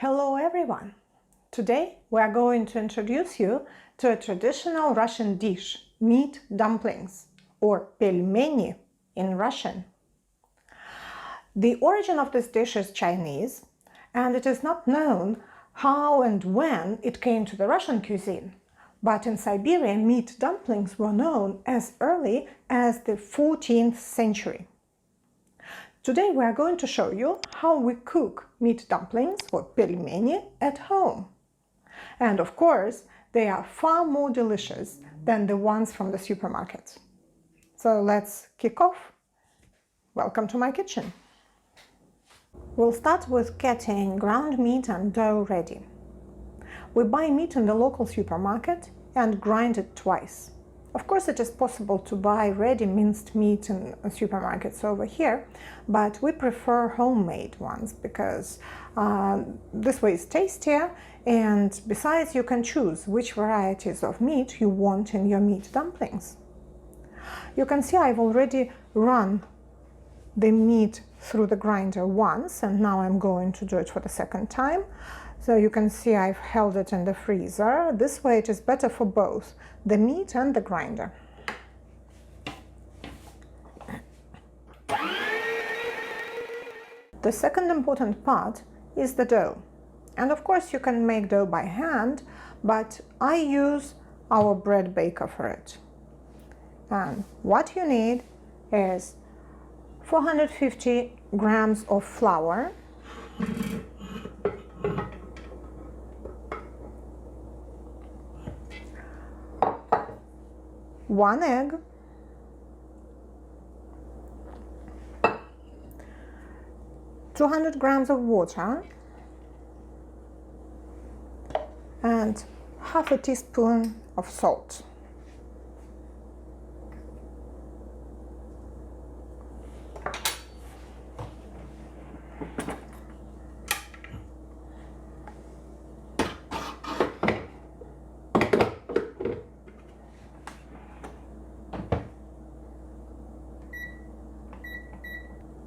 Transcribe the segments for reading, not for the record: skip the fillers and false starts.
Hello everyone! Today we are going to introduce you to a traditional Russian dish, meat dumplings, or pelmeni in Russian. The origin of this dish is Chinese, and it is not known how and when it came to the Russian cuisine. But in Siberia, meat dumplings were known as early as the 14th century. Today we are going to show you how we cook meat dumplings or pelmeni at home. And of course, they are far more delicious than the ones from the supermarket. So let's kick off. Welcome to my kitchen. We'll start with getting ground meat and dough ready. We buy meat in the local supermarket and grind it twice. Of course, it is possible to buy ready minced meat in supermarkets over here, but we prefer homemade ones because this way is tastier, and besides you can choose which varieties of meat you want in your meat dumplings. You can see I've already run the meat through the grinder once, and now I'm going to do it for the second time. So you can see I've held it in the freezer. This way it is better for both the meat and the grinder. The second important part is the dough. And of course you can make dough by hand, but I use our bread baker for it. And what you need is 450 grams of flour, 1 egg, 200 grams of water, and half a teaspoon of salt.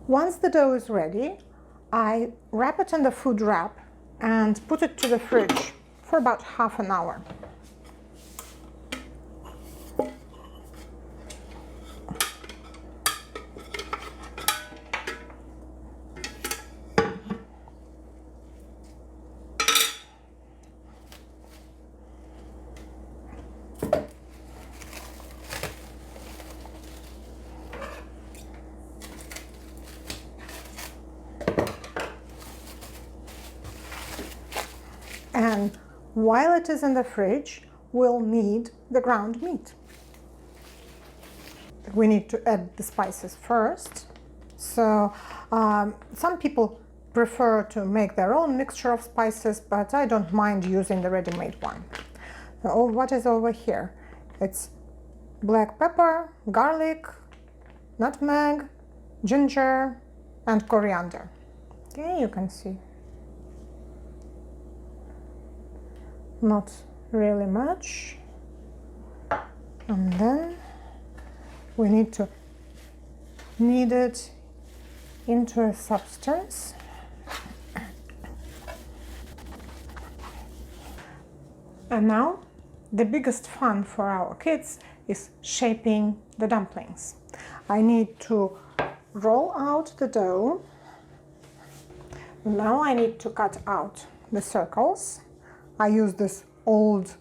Once the dough is ready, I wrap it in the food wrap and put it to the fridge for about half an hour. And while it is in the fridge, we'll knead the ground meat. We need to add the spices first. So some people prefer to make their own mixture of spices, but I don't mind using the ready-made one. So what is over here? It's black pepper, garlic, nutmeg, ginger, and coriander. Okay, you can see. Not really much. And then we need to knead it into a substance. And now the biggest fun for our kids is shaping the dumplings. I need to roll out the dough. Now I need to cut out the circles. I use this old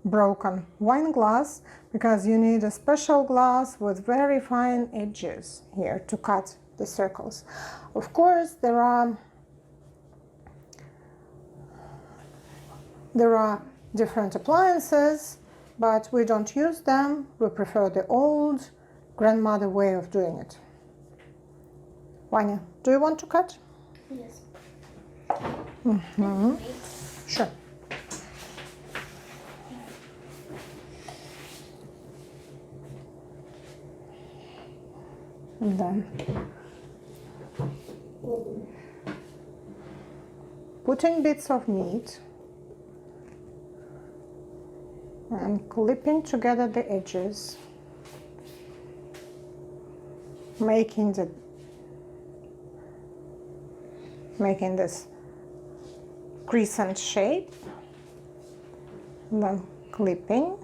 broken wine glass because you need a special glass with very fine edges here to cut the circles. Of course, there are different appliances, but we don't use them. We prefer the old grandmother way of doing it. Vanya, do you want to cut? Yes. Mm-hmm. Sure. And then putting bits of meat and clipping together the edges, making this crescent shape, then clipping,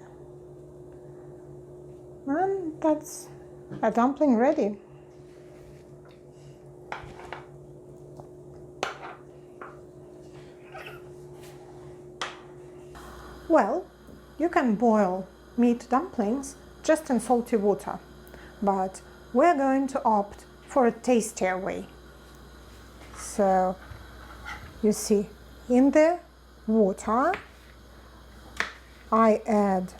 and that's a dumpling ready. Well, you can boil meat dumplings just in salty water, but we're going to opt for a tastier way. So, you see, in the water, I add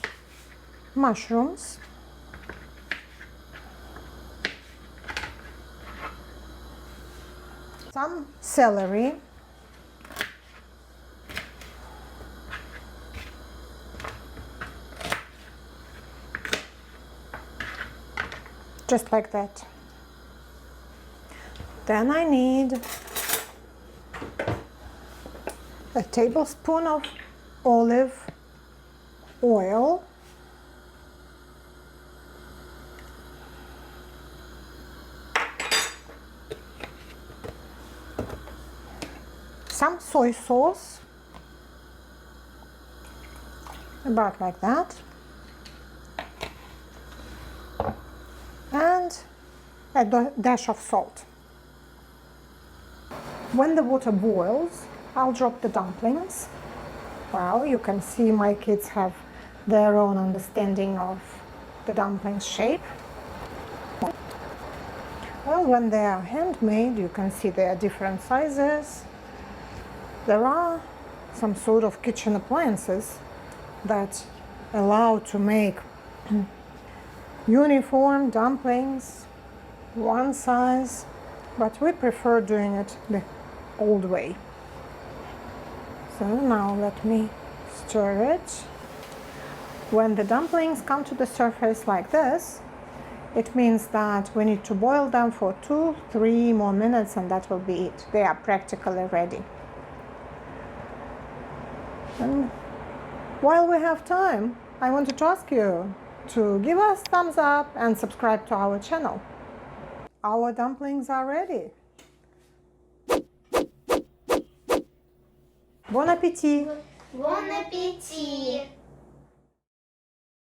mushrooms, some celery, just like that. Then I need a tablespoon of olive oil, some soy sauce, about like that, and a dash of salt. When the water boils, I'll drop the dumplings. Well, you can see my kids have their own understanding of the dumplings shape. Well, when they are handmade, you can see they are different sizes. There are some sort of kitchen appliances that allow to make uniform dumplings, one size, but we prefer doing it the old way. So now let me stir it. When the dumplings come to the surface like this, it means that we need to boil them for 2-3 more minutes, and that will be it. They are practically ready. And while we have time, I wanted to ask you to give us thumbs up and subscribe to our channel. Our dumplings are ready. Bon appétit! Bon appétit!